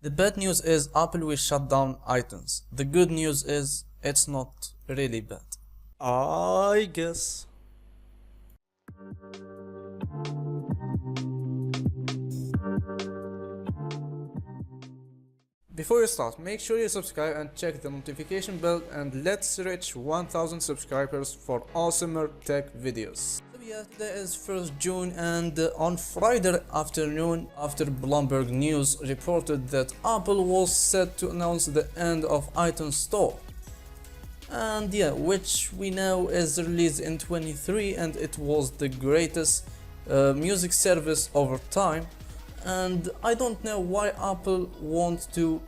The bad news is Apple will shut down iTunes. The good news is it's not really bad, I guess. Before you start, make sure you subscribe and check the notification bell, and let's reach 1000 subscribers for awesomer tech videos. So yeah, today is 1st June, and on Friday afternoon, after Bloomberg News reported that Apple was set to announce the end of iTunes Store. And yeah, which we know is released in 23, and it was the greatest music service over time. And I don't know why Apple wants to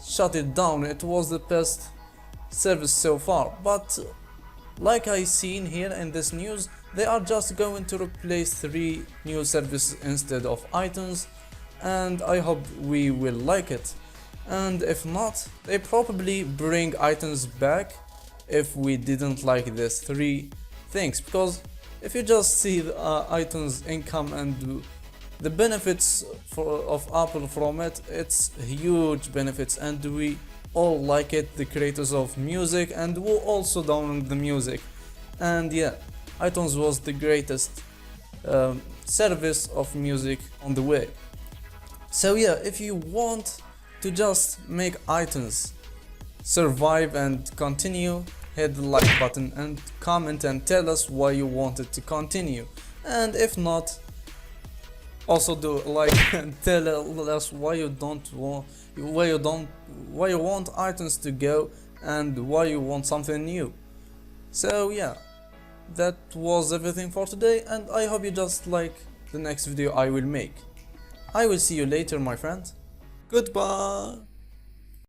shut it down. It was the best service so far, but like I seen here in this news, they are just going to replace 3 new services instead of iTunes, and I hope we will like it. And if not, they probably bring iTunes back if we didn't like these 3 things, because if you just see the iTunes income and the benefits of Apple from it, it's huge benefits, and we all like it, the creators of music, and who also download the music. And yeah, iTunes was the greatest service of music on the way. So yeah, if you want to just make iTunes survive and continue, hit the like button and comment and tell us why you want it to continue. And if not, also do like and tell us why you want iTunes to go and why you want something new. So yeah, that was everything for today, and I hope you just like the next video I will make. I will see you later, my friend. Goodbye.